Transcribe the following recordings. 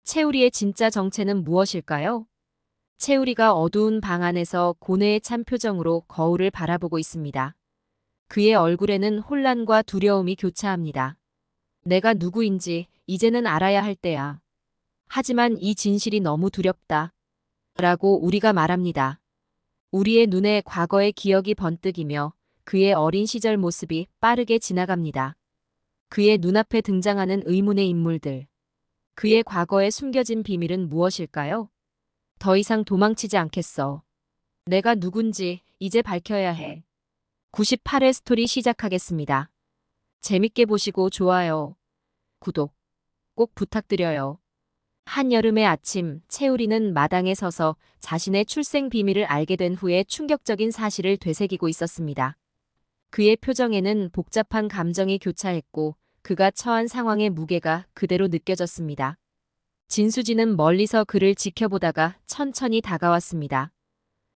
채우리의 진짜 정체는 무엇일까요? 채우리가 어두운 방 안에서 고뇌에 찬 표정으로 거울을 바라보고 있습니다. 그의 얼굴에는 혼란과 두려움이 교차합니다. 내가 누구인지 이제는 알아야 할 때야. 하지만 이 진실이 너무 두렵다. 라고 우리가 말합니다. 우리의 눈에 과거의 기억이 번뜩이며 그의 어린 시절 모습이 빠르게 지나갑니다. 그의 눈앞에 등장하는 의문의 인물들. 그의 과거에 숨겨진 비밀은 무엇일까요? 더 이상 도망치지 않겠어. 내가 누군지 이제 밝혀야 해. 98회 스토리 시작하겠습니다. 재밌게 보시고 좋아요, 구독 꼭 부탁드려요. 한여름의 아침, 채우리는 마당에 서서 자신의 출생 비밀을 알게 된 후에 충격적인 사실을 되새기고 있었습니다. 그의 표정에는 복잡한 감정이 교차했고 그가 처한 상황의 무게가 그대로 느껴졌습니다. 진수지는 멀리서 그를 지켜보다가 천천히 다가왔습니다.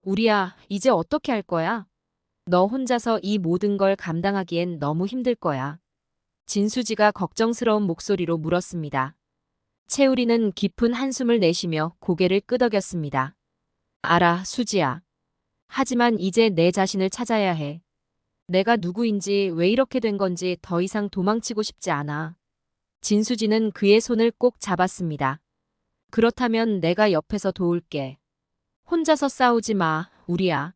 우리야, 이제 어떻게 할 거야? 너 혼자서 이 모든 걸 감당하기엔 너무 힘들 거야. 진수지가 걱정스러운 목소리로 물었습니다. 채우리는 깊은 한숨을 내쉬며 고개를 끄덕였습니다. 알아, 수지야. 하지만 이제 내 자신을 찾아야 해. 내가 누구인지 왜 이렇게 된 건지 더 이상 도망치고 싶지 않아. 진수지는 그의 손을 꼭 잡았습니다. 그렇다면 내가 옆에서 도울게. 혼자서 싸우지 마, 우리야.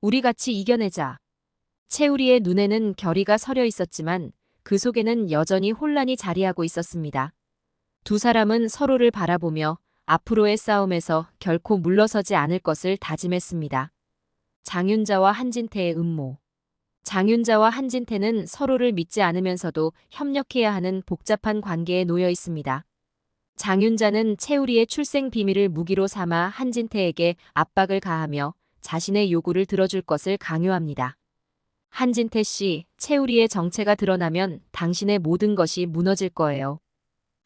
우리 같이 이겨내자. 채우리의 눈에는 결의가 서려 있었지만 그 속에는 여전히 혼란이 자리하고 있었습니다. 두 사람은 서로를 바라보며 앞으로의 싸움에서 결코 물러서지 않을 것을 다짐했습니다. 장윤자와 한진태의 음모. 장윤자와 한진태는 서로를 믿지 않으면서도 협력해야 하는 복잡한 관계에 놓여 있습니다. 장윤자는 채우리의 출생 비밀을 무기로 삼아 한진태에게 압박을 가하며 자신의 요구를 들어줄 것을 강요합니다. 한진태 씨, 채우리의 정체가 드러나면 당신의 모든 것이 무너질 거예요.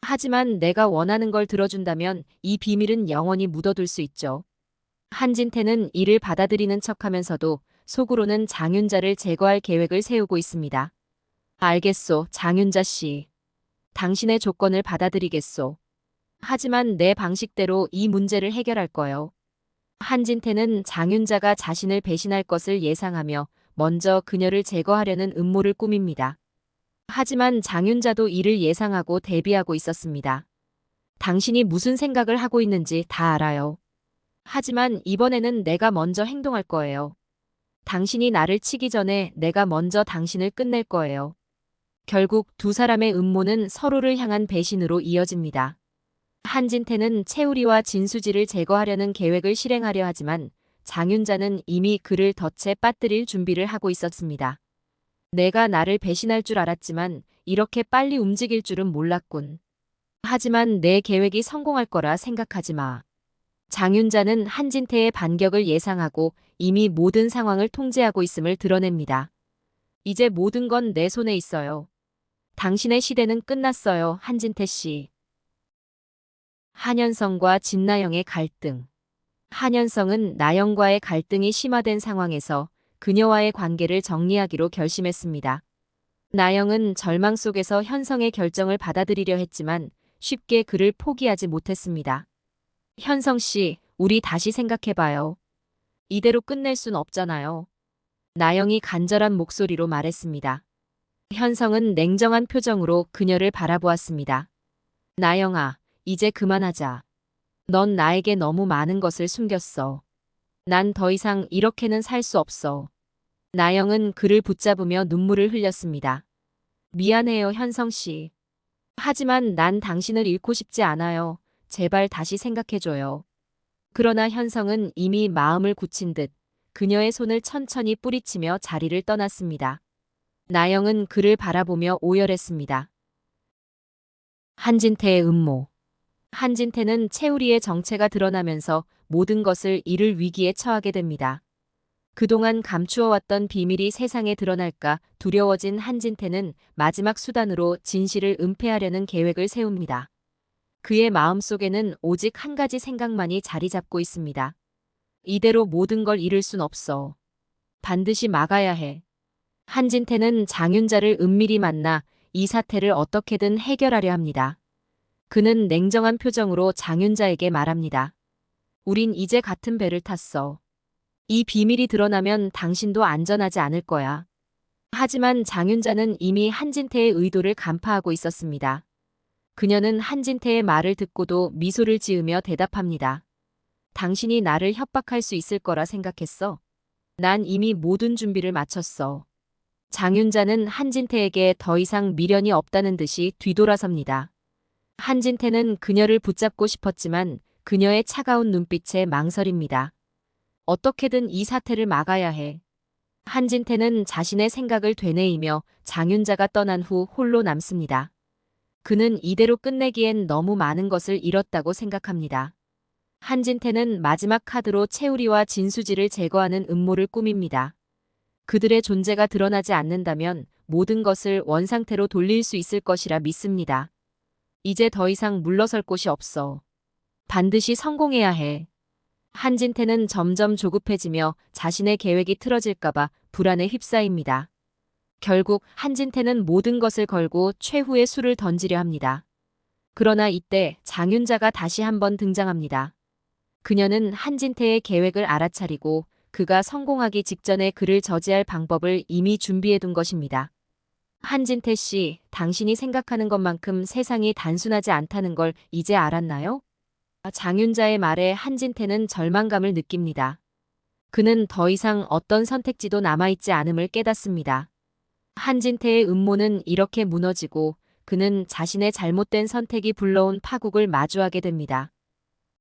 하지만 내가 원하는 걸 들어준다면 이 비밀은 영원히 묻어둘 수 있죠. 한진태는 이를 받아들이는 척하면서도 속으로는 장윤자를 제거할 계획을 세우고 있습니다. 알겠소, 장윤자 씨. 당신의 조건을 받아들이겠소. 하지만 내 방식대로 이 문제를 해결할 거요. 한진태는 장윤자가 자신을 배신할 것을 예상하며 먼저 그녀를 제거하려는 음모를 꾸밉니다. 하지만 장윤자도 이를 예상하고 대비하고 있었습니다. 당신이 무슨 생각을 하고 있는지 다 알아요. 하지만 이번에는 내가 먼저 행동할 거예요. 당신이 나를 치기 전에 내가 먼저 당신을 끝낼 거예요. 결국 두 사람의 음모는 서로를 향한 배신으로 이어집니다. 한진태는 채우리와 진수지를 제거하려는 계획을 실행하려 하지만 장윤자는 이미 그를 덫에 빠뜨릴 준비를 하고 있었습니다. 내가 나를 배신할 줄 알았지만 이렇게 빨리 움직일 줄은 몰랐군. 하지만 내 계획이 성공할 거라 생각하지 마. 장윤자는 한진태의 반격을 예상하고 이미 모든 상황을 통제하고 있음을 드러냅니다. 이제 모든 건 내 손에 있어요. 당신의 시대는 끝났어요, 한진태 씨. 한현성과 진나영의 갈등. 한현성은 나영과의 갈등이 심화된 상황에서 그녀와의 관계를 정리하기로 결심했습니다. 나영은 절망 속에서 현성의 결정을 받아들이려 했지만 쉽게 그를 포기하지 못했습니다. 현성 씨, 우리 다시 생각해봐요. 이대로 끝낼 순 없잖아요. 나영이 간절한 목소리로 말했습니다. 현성은 냉정한 표정으로 그녀를 바라보았습니다. 나영아, 이제 그만하자. 넌 나에게 너무 많은 것을 숨겼어. 난 더 이상 이렇게는 살 수 없어. 나영은 그를 붙잡으며 눈물을 흘렸습니다. 미안해요, 현성 씨. 하지만 난 당신을 잃고 싶지 않아요. 제발 다시 생각해줘요. 그러나 현성은 이미 마음을 굳힌 듯 그녀의 손을 천천히 뿌리치며 자리를 떠났습니다. 나영은 그를 바라보며 오열했습니다. 한진태의 음모. 한진태는 채우리의 정체가 드러나면서 모든 것을 잃을 위기에 처하게 됩니다. 그동안 감추어왔던 비밀이 세상에 드러날까 두려워진 한진태는 마지막 수단으로 진실을 은폐하려는 계획을 세웁니다. 그의 마음속에는 오직 한 가지 생각만이 자리 잡고 있습니다. 이대로 모든 걸 잃을 순 없어. 반드시 막아야 해. 한진태는 장윤자를 은밀히 만나 이 사태를 어떻게든 해결하려 합니다. 그는 냉정한 표정으로 장윤자에게 말합니다. 우린 이제 같은 배를 탔어. 이 비밀이 드러나면 당신도 안전하지 않을 거야. 하지만 장윤자는 이미 한진태의 의도를 간파하고 있었습니다. 그녀는 한진태의 말을 듣고도 미소를 지으며 대답합니다. 당신이 나를 협박할 수 있을 거라 생각했어. 난 이미 모든 준비를 마쳤어. 장윤자는 한진태에게 더 이상 미련이 없다는 듯이 뒤돌아섭니다. 한진태는 그녀를 붙잡고 싶었지만 그녀의 차가운 눈빛에 망설입니다. 어떻게든 이 사태를 막아야 해. 한진태는 자신의 생각을 되뇌이며 장윤자가 떠난 후 홀로 남습니다. 그는 이대로 끝내기엔 너무 많은 것을 잃었다고 생각합니다. 한진태는 마지막 카드로 채우리와 진수지를 제거하는 음모를 꾸밉니다. 그들의 존재가 드러나지 않는다면 모든 것을 원상태로 돌릴 수 있을 것이라 믿습니다. 이제 더 이상 물러설 곳이 없어. 반드시 성공해야 해. 한진태는 점점 조급해지며 자신의 계획이 틀어질까봐 불안에 휩싸입니다. 결국 한진태는 모든 것을 걸고 최후의 수를 던지려 합니다. 그러나 이때 장윤자가 다시 한번 등장합니다. 그녀는 한진태의 계획을 알아차리고 그가 성공하기 직전에 그를 저지할 방법을 이미 준비해둔 것입니다. 한진태 씨, 당신이 생각하는 것만큼 세상이 단순하지 않다는 걸 이제 알았나요? 장윤자의 말에 한진태는 절망감을 느낍니다. 그는 더 이상 어떤 선택지도 남아있지 않음을 깨닫습니다. 한진태의 음모는 이렇게 무너지고 그는 자신의 잘못된 선택이 불러온 파국을 마주하게 됩니다.